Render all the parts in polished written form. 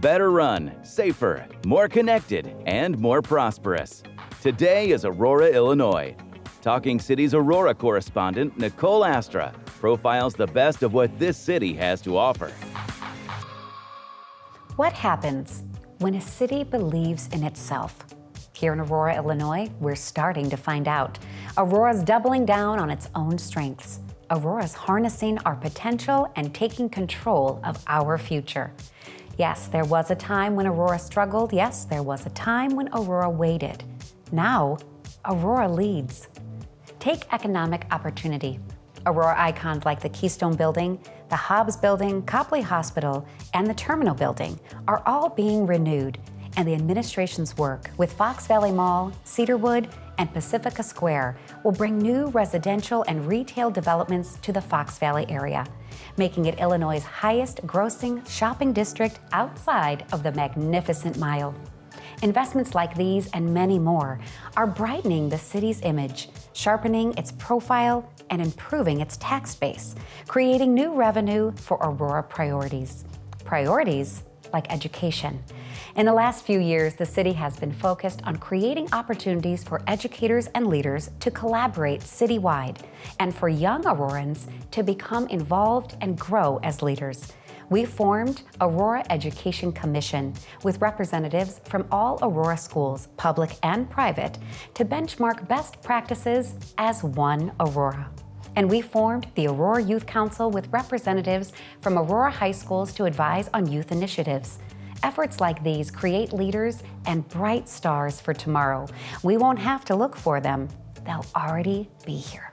Better run, safer, more connected, and more prosperous. Today is Aurora, Illinois. Talking City's Aurora correspondent Nicole Astra profiles the best of what this city has to offer. What happens when a city believes in itself? Here in Aurora, Illinois, we're starting to find out. Aurora's doubling down on its own strengths. Aurora's harnessing our potential and taking control of our future. Yes, there was a time when Aurora struggled. Yes, there was a time when Aurora waited. Now, Aurora leads. Take economic opportunity. Aurora icons like the Keystone Building, the Hobbs Building, Copley Hospital, and the Terminal Building are all being renewed, and the administration's work with Fox Valley Mall, Cedarwood, and Pacifica Square will bring new residential and retail developments to the Fox Valley area, making it Illinois' highest grossing shopping district outside of the Magnificent Mile. Investments like these and many more are brightening the city's image, sharpening its profile, and improving its tax base, creating new revenue for Aurora priorities. Priorities like education. In the last few years, the city has been focused on creating opportunities for educators and leaders to collaborate citywide, and for young Aurorans to become involved and grow as leaders. We formed Aurora Education Commission with representatives from all Aurora schools, public and private, to benchmark best practices as one Aurora. And we formed the Aurora Youth Council with representatives from Aurora high schools to advise on youth initiatives. Efforts like these create leaders and bright stars for tomorrow. We won't have to look for them. They'll already be here.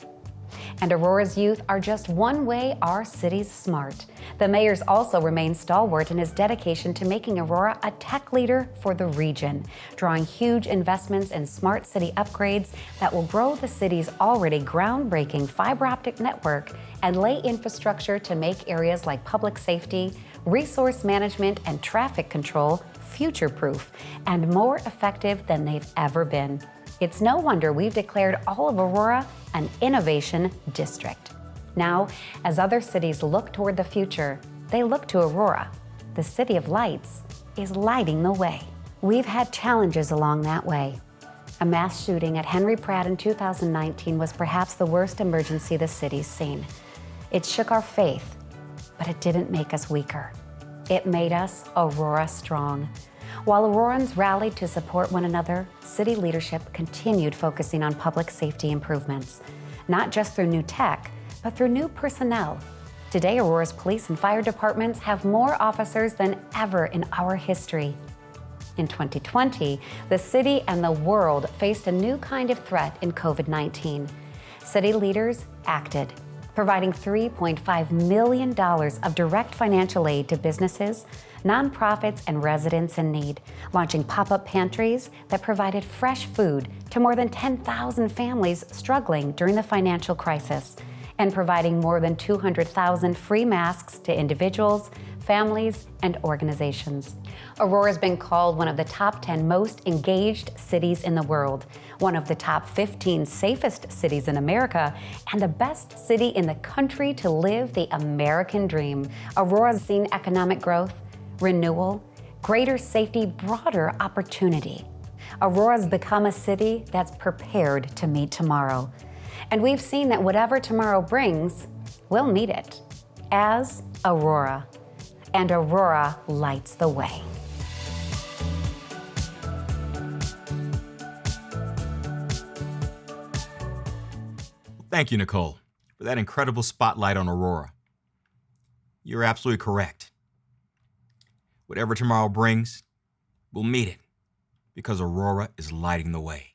And Aurora's youth are just one way our city's smart. The mayor's also remains stalwart in his dedication to making Aurora a tech leader for the region, drawing huge investments in smart city upgrades that will grow the city's already groundbreaking fiber optic network and lay infrastructure to make areas like public safety, resource management, and traffic control future-proof and more effective than they've ever been. It's no wonder we've declared all of Aurora an innovation district. Now, as other cities look toward the future, they look to Aurora. The City of Lights is lighting the way. We've had challenges along that way. A mass shooting at Henry Pratt in 2019 was perhaps the worst emergency the city's seen. It shook our faith, but it didn't make us weaker. It made us Aurora strong. While Aurorans rallied to support one another, city leadership continued focusing on public safety improvements, not just through new tech, but through new personnel. Today, Aurora's police and fire departments have more officers than ever in our history. In 2020, the city and the world faced a new kind of threat in COVID-19. City leaders acted, providing $3.5 million of direct financial aid to businesses, nonprofits, and residents in need, launching pop-up pantries that provided fresh food to more than 10,000 families struggling during the financial crisis, and providing more than 200,000 free masks to individuals, families, and organizations. Aurora's been called one of the top 10 most engaged cities in the world, one of the top 15 safest cities in America, and the best city in the country to live the American dream. Aurora's seen economic growth, renewal, greater safety, broader opportunity. Aurora's become a city that's prepared to meet tomorrow. And we've seen that whatever tomorrow brings, we'll meet it as Aurora. And Aurora lights the way. Thank you, Nicole, for that incredible spotlight on Aurora. You're absolutely correct. Whatever tomorrow brings, we'll meet it because Aurora is lighting the way.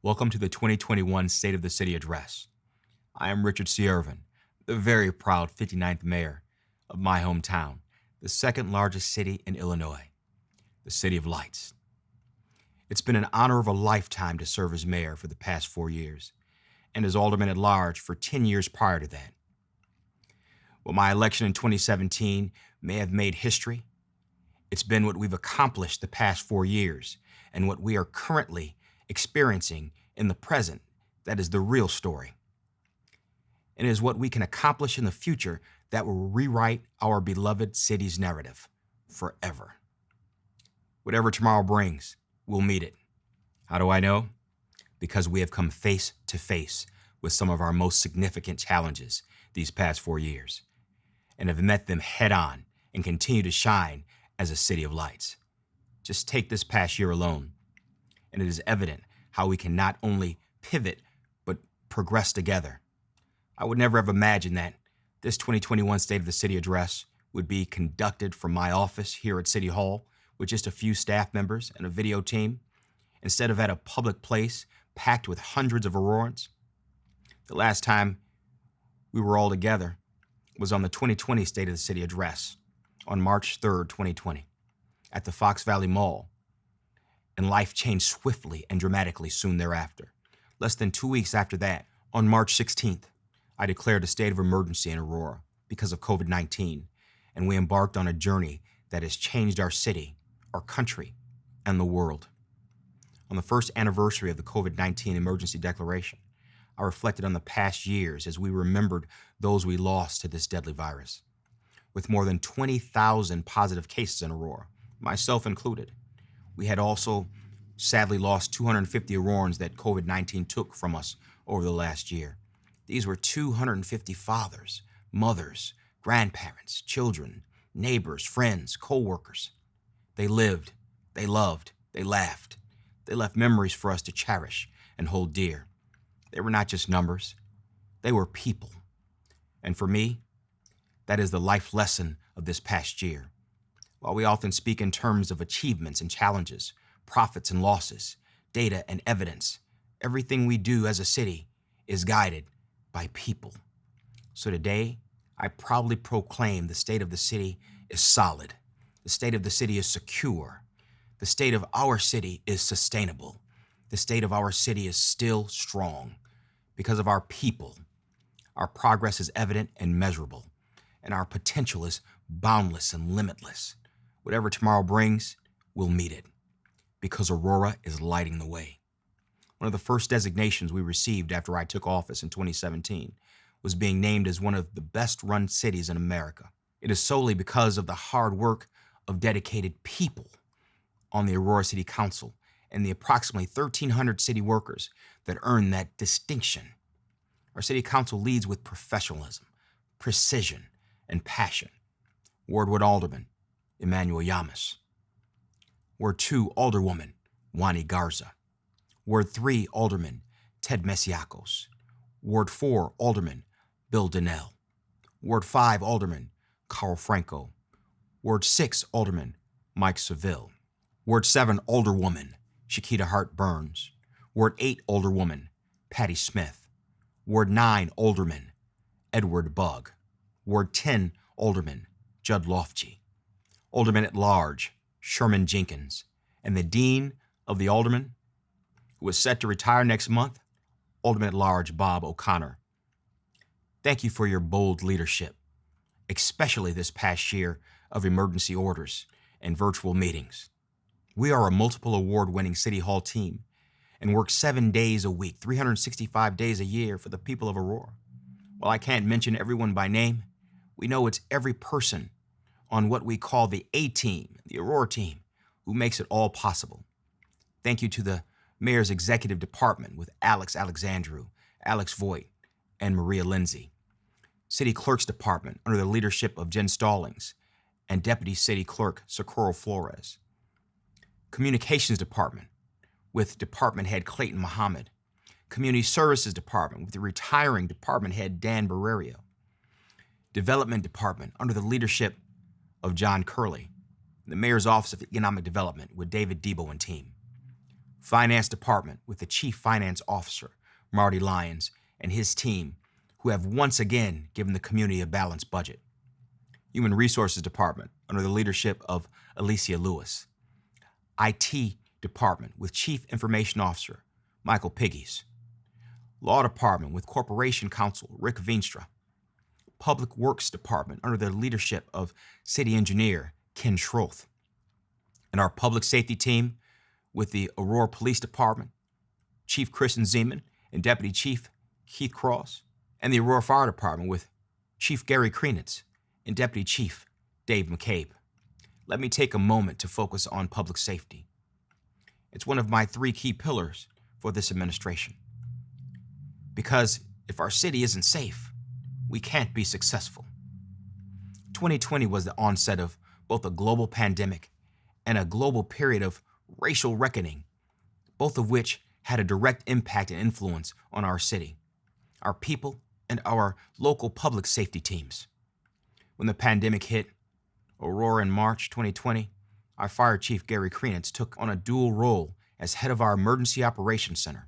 Welcome to the 2021 State of the City Address. I am Richard C. Irvin, the very proud 59th mayor of my hometown, the second largest city in Illinois, the City of Lights. It's been an honor of a lifetime to serve as mayor for the past 4 years, and as alderman at large for 10 years prior to that. While my election in 2017 may have made history, it's been what we've accomplished the past 4 years and what we are currently experiencing in the present that is the real story. And it is what we can accomplish in the future that will rewrite our beloved city's narrative forever. Whatever tomorrow brings, we'll meet it. How do I know? Because we have come face to face with some of our most significant challenges these past 4 years and have met them head on and continue to shine as a city of lights. Just take this past year alone, and it is evident how we can not only pivot, but progress together. I would never have imagined that this 2021 State of the City address would be conducted from my office here at City Hall with just a few staff members and a video team, instead of at a public place packed with hundreds of Aurorans. The last time we were all together was on the 2020 State of the City address on March 3rd, 2020, at the Fox Valley Mall, and life changed swiftly and dramatically soon thereafter. Less than 2 weeks after that, on March 16th, I declared a state of emergency in Aurora because of COVID-19, and we embarked on a journey that has changed our city, our country, and the world. On the first anniversary of the COVID-19 emergency declaration, I reflected on the past years as we remembered those we lost to this deadly virus. With more than 20,000 positive cases in Aurora, myself included, we had also sadly lost 250 Aurorans that COVID-19 took from us over the last year. These were 250 fathers, mothers, grandparents, children, neighbors, friends, co-workers. They lived, they loved, they laughed. They left memories for us to cherish and hold dear. They were not just numbers, they were people. And for me, that is the life lesson of this past year. While we often speak in terms of achievements and challenges, profits and losses, data and evidence, everything we do as a city is guided by people. So today, I proudly proclaim the state of the city is solid. The state of the city is secure. The state of our city is sustainable. The state of our city is still strong. Because of our people, our progress is evident and measurable, and our potential is boundless and limitless. Whatever tomorrow brings, we'll meet it, because Aurora is lighting the way. One of the first designations we received after I took office in 2017 was being named as one of the best-run cities in America. It is solely because of the hard work of dedicated people on the Aurora City Council and the approximately 1,300 city workers that earn that distinction. Our City Council leads with professionalism, precision, and passion. Ward 1 Alderman, Emmanuel Yamas. Ward 2 Alderwoman, Wani Garza. Ward 3 Alderman, Ted Mesiacos. Ward 4 Alderman, Bill Donnell. Ward 5 Alderman, Carl Franco. Ward 6 Alderman, Mike Seville. Ward 7 Alderwoman, Shakita Hart Burns. Ward 8 Alderwoman, Patty Smith. Ward 9 Alderman, Edward Bugg. Ward 10 Alderman, Judd Lofty. Alderman at Large, Sherman Jenkins. And the Dean of the Aldermen, who is set to retire next month, Alderman at Large Bob O'Connor. Thank you for your bold leadership, especially this past year of emergency orders and virtual meetings. We are a multiple award-winning City Hall team and work 7 days a week, 365 days a year for the people of Aurora. While I can't mention everyone by name, we know it's every person on what we call the A-team, the Aurora team, who makes it all possible. Thank you to the Mayor's Executive Department with Alex Alexandru, Alex Voigt, and Maria Lindsay. City Clerk's Department under the leadership of Jen Stallings and Deputy City Clerk Socorro Flores. Communications Department with Department Head Clayton Muhammad. Community Services Department with the retiring Department Head Dan Barrerio. Development Department under the leadership of John Curley. The Mayor's Office of Economic Development with David Debo and team. Finance Department with the Chief Finance Officer, Marty Lyons, and his team, who have once again given the community a balanced budget. Human Resources Department under the leadership of Alicia Lewis. IT Department with Chief Information Officer, Michael Piggies. Law Department with Corporation Counsel, Rick Veenstra. Public Works Department under the leadership of City Engineer, Ken Schroth. And our Public Safety team with the Aurora Police Department, Chief Kristen Zeman and Deputy Chief Keith Cross, and the Aurora Fire Department with Chief Gary Krenitz and Deputy Chief Dave McCabe. let me take a moment to focus on public safety. It's one of my 3 key pillars for this administration. Because if our city isn't safe, we can't be successful. 2020 was the onset of both a global pandemic and a global period of racial reckoning, both of which had a direct impact and influence on our city, our people, and our local public safety teams. When the pandemic hit Aurora in March 2020, our Fire Chief Gary Krenitz took on a dual role as head of our Emergency Operations Center.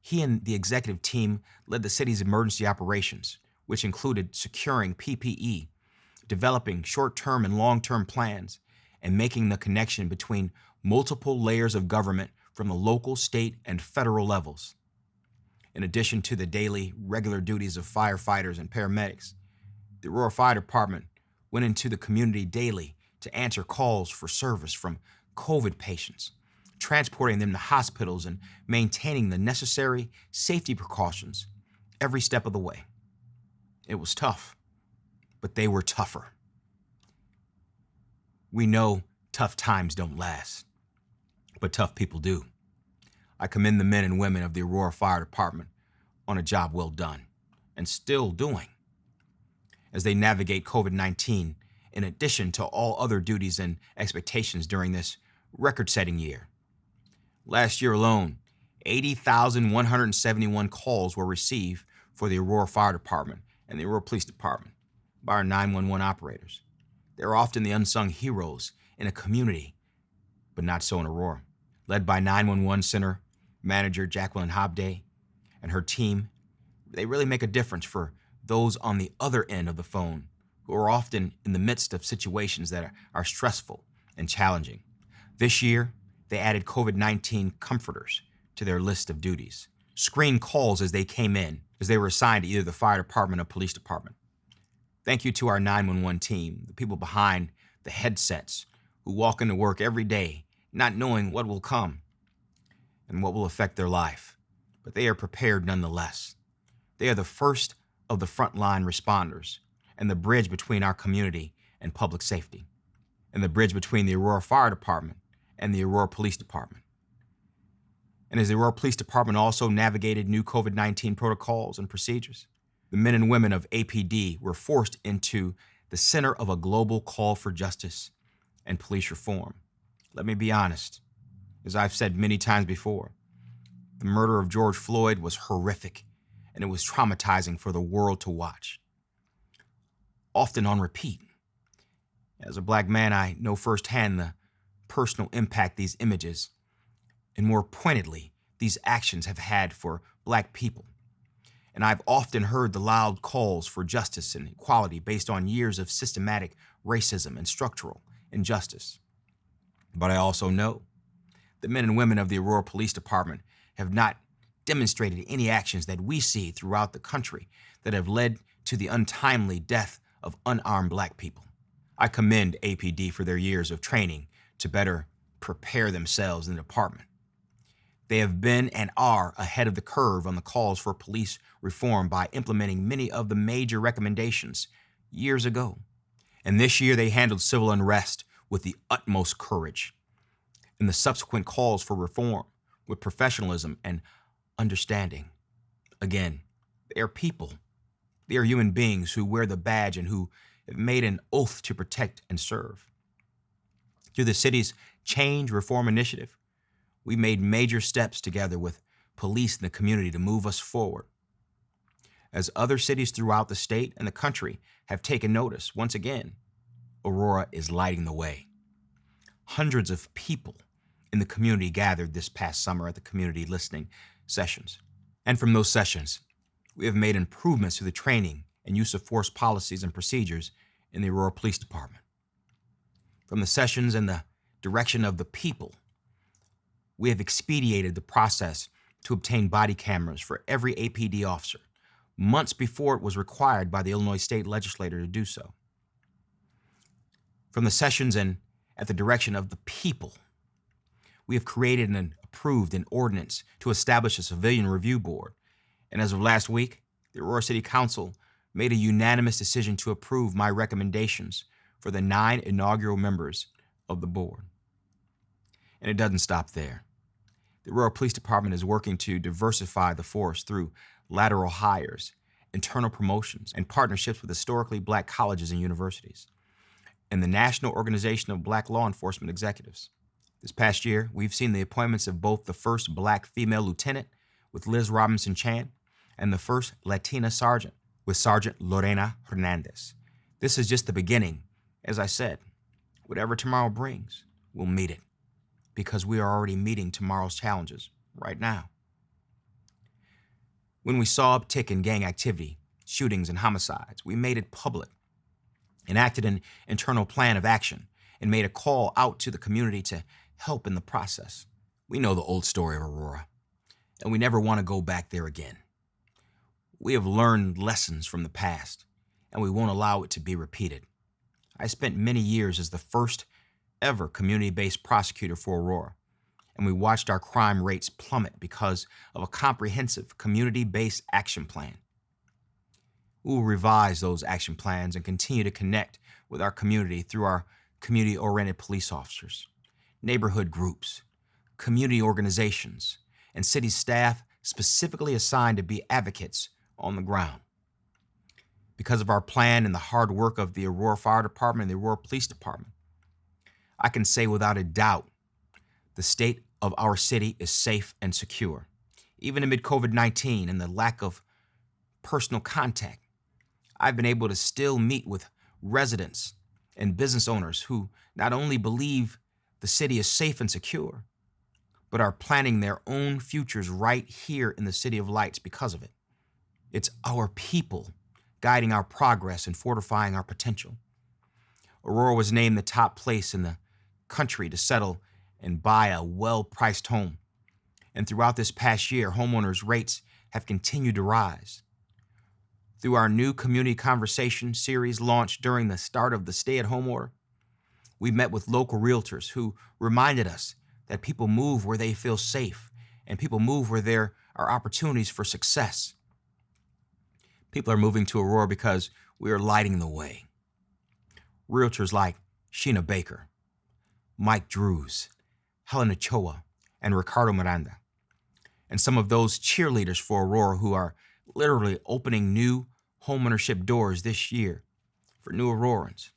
He and the executive team led the city's emergency operations, which included securing PPE, developing short-term and long-term plans, and making the connection between multiple layers of government from the local, state, and federal levels. In addition to the daily, regular duties of firefighters and paramedics, the Aurora Fire Department went into the community daily to answer calls for service from COVID patients, transporting them to hospitals and maintaining the necessary safety precautions every step of the way. It was tough, but they were tougher. We know tough times don't last, but tough people do. I commend the men and women of the Aurora Fire Department on a job well done, and still doing, as they navigate COVID-19 in addition to all other duties and expectations during this record-setting year. Last year alone, 80,171 calls were received for the Aurora Fire Department and the Aurora Police Department by our 911 operators. They are often the unsung heroes in a community, but not so in Aurora. Led by 911 Center Manager Jacqueline Hobday and her team, they really make a difference for those on the other end of the phone who are often in the midst of situations that are stressful and challenging. This year, they added COVID-19 comforters to their list of duties, screened calls as they came in, as they were assigned to either the fire department or police department. Thank you to our 911 team, the people behind the headsets who walk into work every day not knowing what will come and what will affect their life, but they are prepared nonetheless. They are the first of the frontline responders and the bridge between our community and public safety, and the bridge between the Aurora Fire Department and the Aurora Police Department. And as the Aurora Police Department also navigated new COVID-19 protocols and procedures, the men and women of APD were forced into the center of a global call for justice and police reform. Let me be honest, as I've said many times before, the murder of George Floyd was horrific, and it was traumatizing for the world to watch, often on repeat. As a Black man, I know firsthand the personal impact these images, and more pointedly, these actions have had for Black people. And I've often heard the loud calls for justice and equality based on years of systematic racism and structural injustice. But I also know the men and women of the Aurora Police Department have not demonstrated any actions that we see throughout the country that have led to the untimely death of unarmed Black people. I commend APD for their years of training to better prepare themselves in the department. They have been and are ahead of the curve on the calls for police reform by implementing many of the major recommendations years ago. And this year they handled civil unrest with the utmost courage, and the subsequent calls for reform with professionalism and understanding. Again, they are people. They are human beings who wear the badge and who have made an oath to protect and serve. Through the city's Change Reform Initiative, we made major steps together with police and the community to move us forward. As other cities throughout the state and the country have taken notice, once again, Aurora is lighting the way. Hundreds of people in the community gathered this past summer at the community listening sessions. And from those sessions, we have made improvements to the training and use of force policies and procedures in the Aurora Police Department. From the sessions and the direction of the people, we have expedited the process to obtain body cameras for every APD officer, months before it was required by the Illinois State Legislature to do so. From the sessions and at the direction of the people, we have created and approved an ordinance to establish a civilian review board. And as of last week, the Aurora City Council made a unanimous decision to approve my recommendations for the 9 inaugural members of the board. And it doesn't stop there. The Aurora Police Department is working to diversify the force through lateral hires, internal promotions, and partnerships with historically Black colleges and universities, and the National Organization of Black Law Enforcement Executives. This past year, we've seen the appointments of both the first Black female lieutenant with Liz Robinson Chan and the first Latina sergeant with Sergeant Lorena Hernandez. This is just the beginning. As I said, whatever tomorrow brings, we'll meet it, because we are already meeting tomorrow's challenges right now. When we saw uptick in gang activity, shootings, and homicides, we made it public, enacted an internal plan of action, and made a call out to the community to help in the process. We know the old story of Aurora, and we never want to go back there again. We have learned lessons from the past, and we won't allow it to be repeated. I spent many years as the first ever community-based prosecutor for Aurora, and we watched our crime rates plummet because of a comprehensive community-based action plan. We will revise those action plans and continue to connect with our community through our community-oriented police officers, neighborhood groups, community organizations, and city staff specifically assigned to be advocates on the ground. Because of our plan and the hard work of the Aurora Fire Department and the Aurora Police Department, I can say without a doubt, the state of our city is safe and secure. Even amid COVID-19 and the lack of personal contact, I've been able to still meet with residents and business owners who not only believe the city is safe and secure, but are planning their own futures right here in the City of Lights because of it. It's our people guiding our progress and fortifying our potential. Aurora was named the top place in the country to settle and buy a well-priced home. And throughout this past year, homeowners' rates have continued to rise. Through our new community conversation series launched during the start of the stay-at-home order, we met with local realtors who reminded us that people move where they feel safe and people move where there are opportunities for success. People are moving to Aurora because we are lighting the way. Realtors like Sheena Baker, Mike Drews, Helen Ochoa, and Ricardo Miranda, and some of those cheerleaders for Aurora who are literally opening new homeownership doors this year for new Aurorans.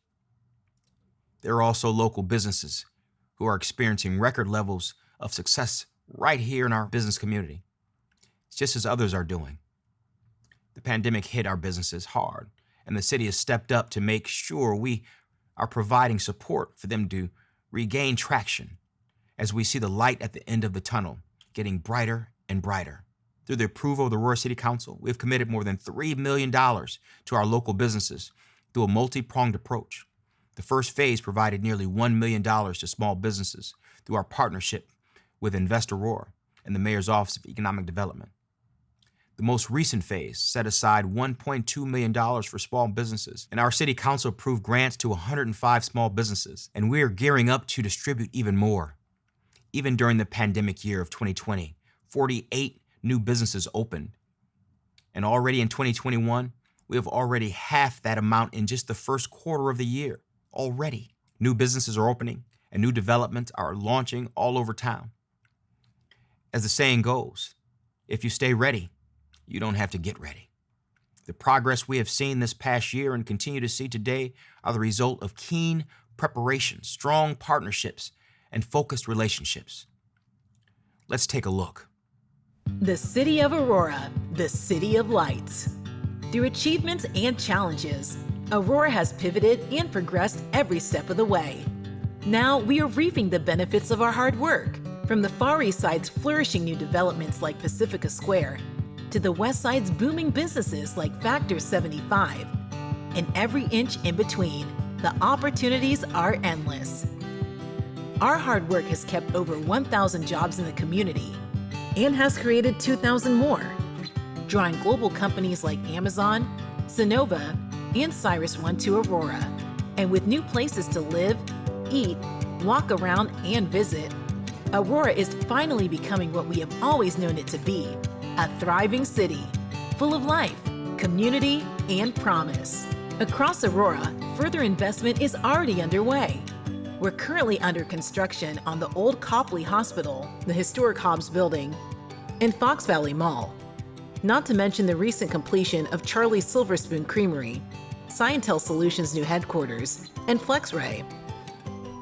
There are also local businesses who are experiencing record levels of success right here in our business community, just as others are doing. The pandemic hit our businesses hard, and the city has stepped up to make sure we are providing support for them to regain traction as we see the light at the end of the tunnel getting brighter and brighter. Through the approval of the Aurora City Council, we have committed more than $3 million to our local businesses through a multi-pronged approach. The first phase provided nearly $1 million to small businesses through our partnership with Invest Aurora and the Mayor's Office of Economic Development. The most recent phase set aside $1.2 million for small businesses, and our City Council approved grants to 105 small businesses, and we are gearing up to distribute even more. Even during the pandemic year of 2020, 48 new businesses opened, and already in 2021, we have already half that amount in just the first quarter of the year. Already, new businesses are opening, and new developments are launching all over town. As the saying goes, if you stay ready, you don't have to get ready. The progress we have seen this past year and continue to see today are the result of keen preparation, strong partnerships, and focused relationships. Let's take a look. The City of Aurora, the City of Lights. Through achievements and challenges, Aurora has pivoted and progressed every step of the way. Now we are reaping the benefits of our hard work, from the Far East Side's flourishing new developments like Pacifica Square, to the West Side's booming businesses like Factor 75. And every inch in between, the opportunities are endless. Our hard work has kept over 1,000 jobs in the community and has created 2,000 more, drawing global companies like Amazon, Sonova, and CyrusOne to Aurora. And with new places to live, eat, walk around, and visit, Aurora is finally becoming what we have always known it to be, a thriving city, full of life, community, and promise. Across Aurora, further investment is already underway. We're currently under construction on the old Copley Hospital, the historic Hobbs Building, and Fox Valley Mall. Not to mention the recent completion of Charlie's Silver Spoon Creamery, Scientel Solutions' new headquarters, and FlexRay.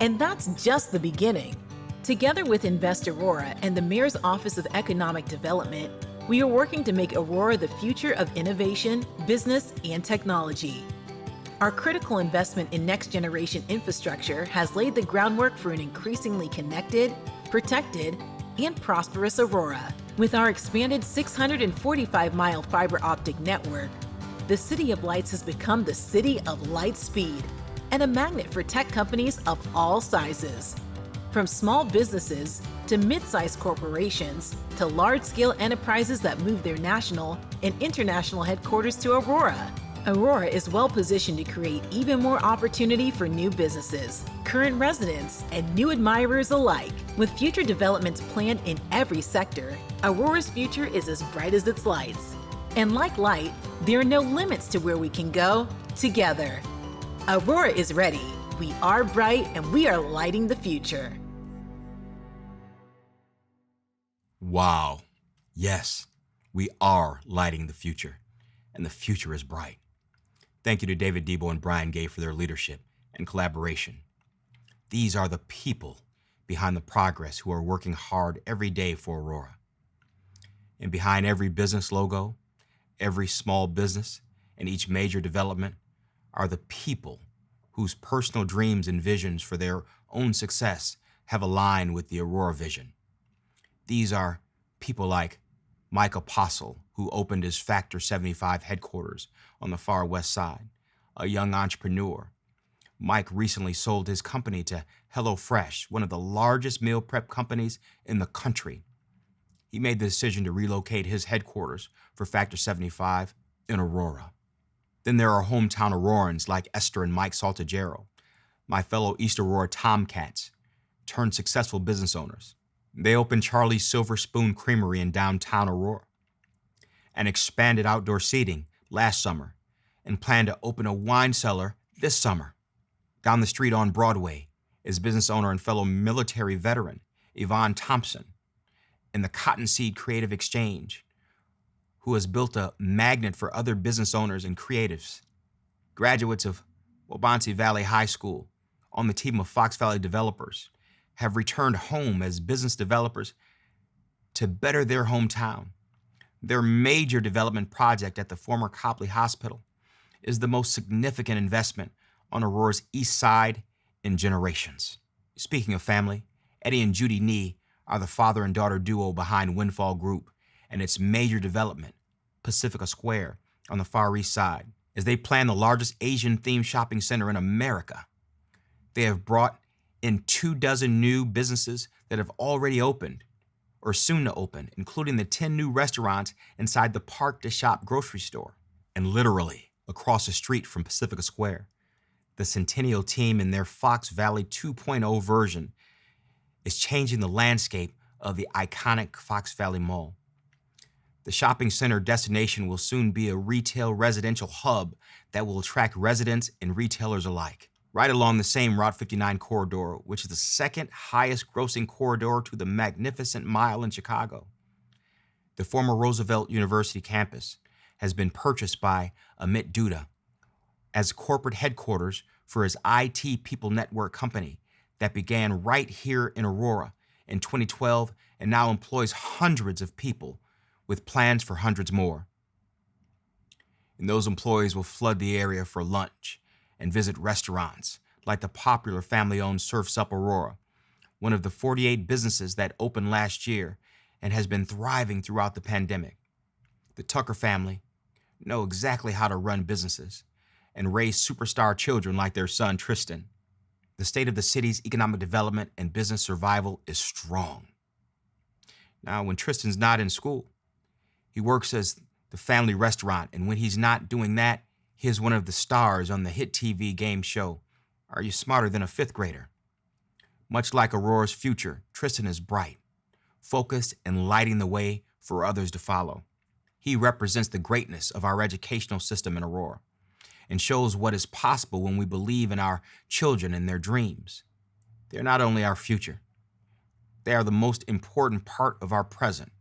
And that's just the beginning. Together with Invest Aurora and the Mayor's Office of Economic Development, we are working to make Aurora the future of innovation, business, and technology. Our critical investment in next-generation infrastructure has laid the groundwork for an increasingly connected, protected, and prosperous Aurora. With our expanded 645-mile fiber optic network, the City of Lights has become the city of light speed and a magnet for tech companies of all sizes. From small businesses to mid-sized corporations to large-scale enterprises that move their national and international headquarters to Aurora. Aurora is well-positioned to create even more opportunity for new businesses, current residents, and new admirers alike. With future developments planned in every sector, Aurora's future is as bright as its lights. And like light, there are no limits to where we can go together. Aurora is ready. We are bright and we are lighting the future. Wow. Yes, we are lighting the future, and the future is bright. Thank you to David Debo and Brian Gay for their leadership and collaboration. These are the people behind the progress who are working hard every day for Aurora. And behind every business logo, every small business, and each major development are the people whose personal dreams and visions for their own success have aligned with the Aurora vision. These are people like Mike Apostle, who opened his Factor 75 headquarters on the far west side, a young entrepreneur. Mike recently sold his company to HelloFresh, one of the largest meal prep companies in the country. He made the decision to relocate his headquarters for Factor 75 in Aurora. Then there are hometown Aurorans like Esther and Mike Saltagero, my fellow East Aurora Tomcats, turned successful business owners. They opened Charlie's Silver Spoon Creamery in downtown Aurora and expanded outdoor seating last summer and plan to open a wine cellar this summer. Down the street on Broadway is business owner and fellow military veteran Yvonne Thompson in the Cottonseed Creative Exchange, who has built a magnet for other business owners and creatives. Graduates of Wabansie Valley High School on the team of Fox Valley developers have returned home as business developers to better their hometown. Their major development project at the former Copley Hospital is the most significant investment on Aurora's east side in generations. Speaking of family, Eddie and Judy Nee are the father and daughter duo behind Windfall Group and its major development, Pacifica Square, on the far east side, as they plan the largest Asian-themed shopping center in America. They have brought in 24 new businesses that have already opened or soon to open, including the 10 new restaurants inside the Park to Shop grocery store. And literally across the street from Pacifica Square, the Centennial team in their Fox Valley 2.0 version is changing the landscape of the iconic Fox Valley Mall. The shopping center destination will soon be a retail residential hub that will attract residents and retailers alike. Right along the same Route 59 corridor, which is the second highest grossing corridor to the Magnificent Mile in Chicago. The former Roosevelt University campus has been purchased by Amit Duda as corporate headquarters for his IT People Network company that began right here in Aurora in 2012 and now employs hundreds of people with plans for hundreds more. And those employees will flood the area for lunch and visit restaurants like the popular family-owned Surf's Up Aurora, one of the 48 businesses that opened last year and has been thriving throughout the pandemic. The Tucker family know exactly how to run businesses and raise superstar children like their son Tristan. The state of the city's economic development and business survival is strong. Now, when Tristan's not in school, he works as the family restaurant, and when he's not doing that, he is one of the stars on the hit TV game show, Are You Smarter Than a Fifth Grader? Much like Aurora's future, Tristan is bright, focused, and lighting the way for others to follow. He represents the greatness of our educational system in Aurora and shows what is possible when we believe in our children and their dreams. They're not only our future, they are the most important part of our present.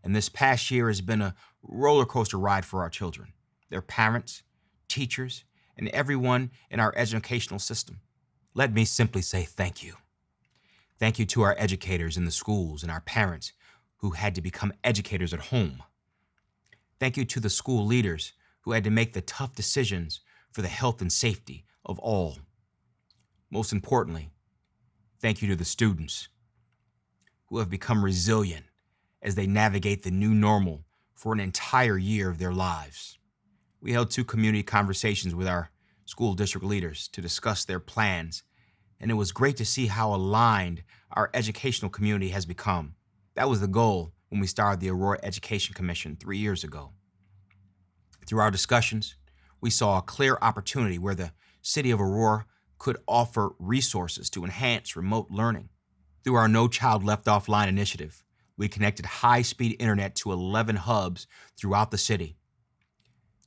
And this past year has been a roller coaster ride for our children, their parents, teachers, and everyone in our educational system. Let me simply say thank you. Thank you to our educators in the schools and our parents who had to become educators at home. Thank you to the school leaders who had to make the tough decisions for the health and safety of all. Most importantly, thank you to the students who have become resilient as they navigate the new normal for an entire year of their lives. We held 2 community conversations with our school district leaders to discuss their plans, and it was great to see how aligned our educational community has become. That was the goal when we started the Aurora Education Commission 3 years ago. Through our discussions, we saw a clear opportunity where the city of Aurora could offer resources to enhance remote learning. Through our No Child Left Offline initiative, we connected high-speed internet to 11 hubs throughout the city.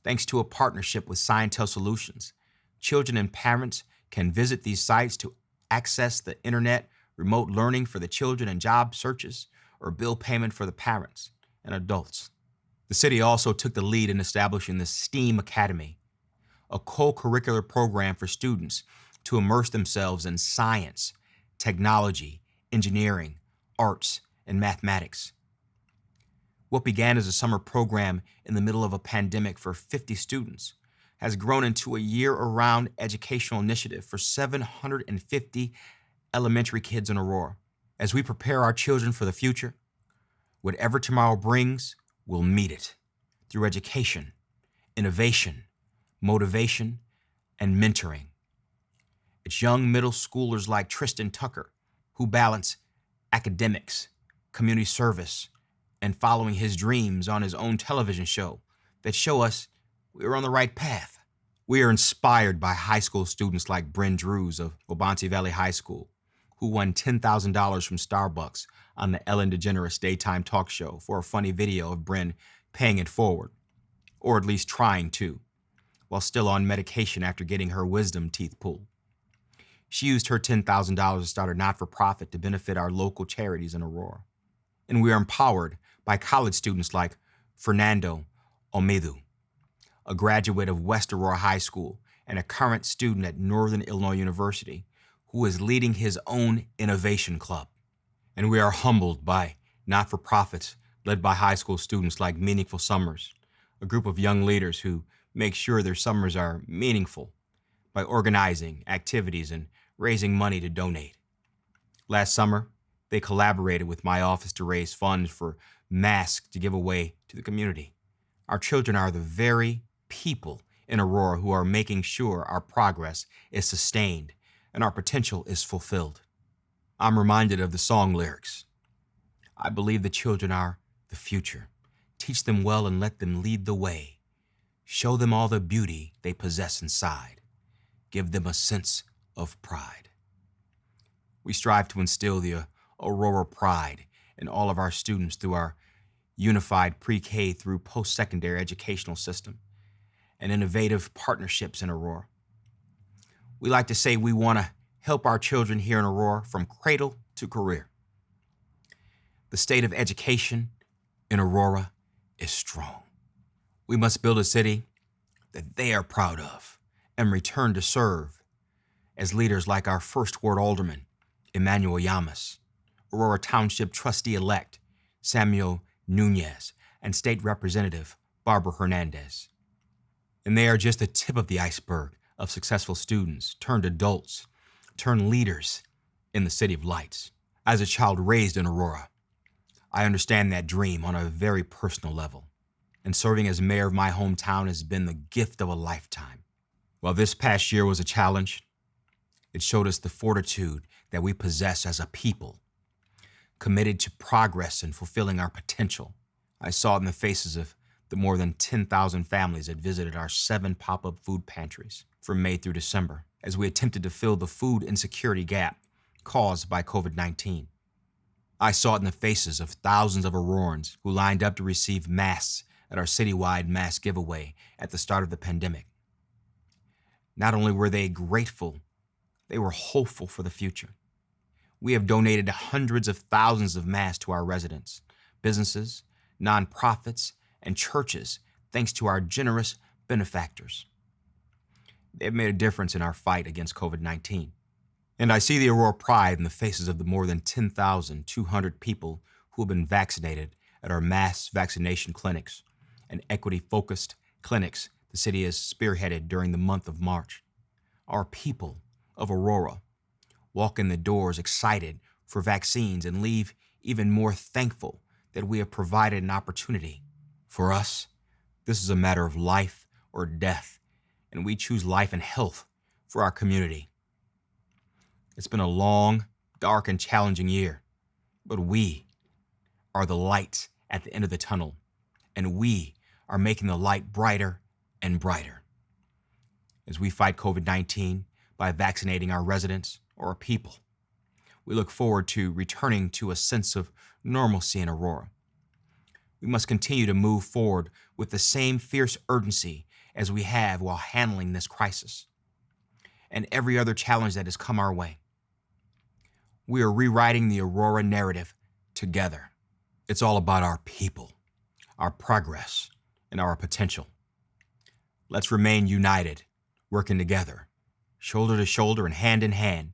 Thanks to a partnership with Scientel Solutions, children and parents can visit these sites to access the internet, remote learning for the children and job searches, or bill payment for the parents and adults. The city also took the lead in establishing the STEAM Academy, a co-curricular program for students to immerse themselves in science, technology, engineering, arts, and mathematics. What began as a summer program in the middle of a pandemic for 50 students has grown into a year-round educational initiative for 750 elementary kids in Aurora. As we prepare our children for the future, whatever tomorrow brings, we'll meet it through education, innovation, motivation, and mentoring. It's young middle schoolers like Tristan Tucker who balance academics, community service, and following his dreams on his own television show that show us we're on the right path. We are inspired by high school students like Bryn Drews of Wabansie Valley High School, who won $10,000 from Starbucks on the Ellen DeGeneres daytime talk show for a funny video of Bryn paying it forward, or at least trying to, while still on medication after getting her wisdom teeth pulled. She used her $10,000 to start a not-for-profit to benefit our local charities in Aurora. And we are empowered by college students like Fernando Omedu, a graduate of West Aurora High School and a current student at Northern Illinois University, who is leading his own innovation club. And we are humbled by not-for-profits led by high school students like Meaningful Summers, a group of young leaders who make sure their summers are meaningful by organizing activities and raising money to donate. Last summer, they collaborated with my office to raise funds for masks to give away to the community. Our children are the very people in Aurora who are making sure our progress is sustained and our potential is fulfilled. I'm reminded of the song lyrics. I believe the children are the future. Teach them well and let them lead the way. Show them all the beauty they possess inside. Give them a sense of pride. We strive to instill the Aurora pride in all of our students through our unified pre-K through post-secondary educational system and innovative partnerships in Aurora. We like to say we want to help our children here in Aurora from cradle to career. The state of education in Aurora is strong. We must build a city that they are proud of and return to serve as leaders like our First Ward Alderman, Emmanuel Yamas, Aurora Township Trustee-elect, Samuel Nunez, and State Representative Barbara Hernandez. And they are just the tip of the iceberg of successful students, turned adults, turned leaders in the City of Lights. As a child raised in Aurora, I understand that dream on a very personal level. And serving as mayor of my hometown has been the gift of a lifetime. While this past year was a challenge, it showed us the fortitude that we possess as a people, committed to progress and fulfilling our potential. I saw it in the faces of the more than 10,000 families that visited our 7 pop-up food pantries from May through December as we attempted to fill the food insecurity gap caused by COVID-19. I saw it in the faces of thousands of Aurorans who lined up to receive masks at our citywide mask giveaway at the start of the pandemic. Not only were they grateful, they were hopeful for the future. We have donated hundreds of thousands of masks to our residents, businesses, nonprofits, and churches thanks to our generous benefactors. They've made a difference in our fight against COVID-19. And I see the Aurora pride in the faces of the more than 10,200 people who have been vaccinated at our mass vaccination clinics and equity-focused clinics the city has spearheaded during the month of March. Our people of Aurora walk in the doors excited for vaccines and leave even more thankful that we have provided an opportunity. For us, this is a matter of life or death, and we choose life and health for our community. It's been a long, dark, and challenging year, but we are the lights at the end of the tunnel, and we are making the light brighter and brighter. As we fight COVID-19 by vaccinating our residents or our people, we look forward to returning to a sense of normalcy in Aurora. We must continue to move forward with the same fierce urgency as we have while handling this crisis and every other challenge that has come our way. We are rewriting the Aurora narrative together. It's all about our people, our progress, and our potential. Let's remain united, working together, shoulder to shoulder and hand in hand,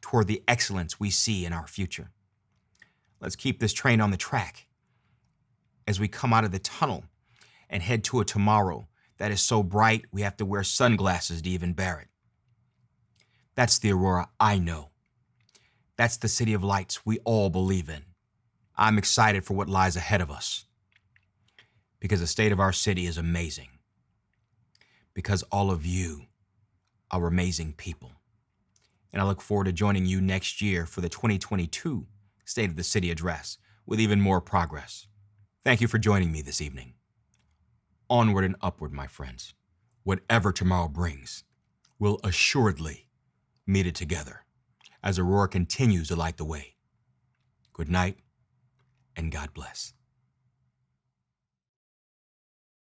toward the excellence we see in our future. Let's keep this train on the track as we come out of the tunnel and head to a tomorrow that is so bright we have to wear sunglasses to even bear it. That's the Aurora I know. That's the city of lights we all believe in. I'm excited for what lies ahead of us because the state of our city is amazing. Because all of you are amazing people. And I look forward to joining you next year for the 2022 State of the City Address with even more progress. Thank you for joining me this evening. Onward and upward, my friends. Whatever tomorrow brings, we'll assuredly meet it together as Aurora continues to light the way. Good night, and God bless.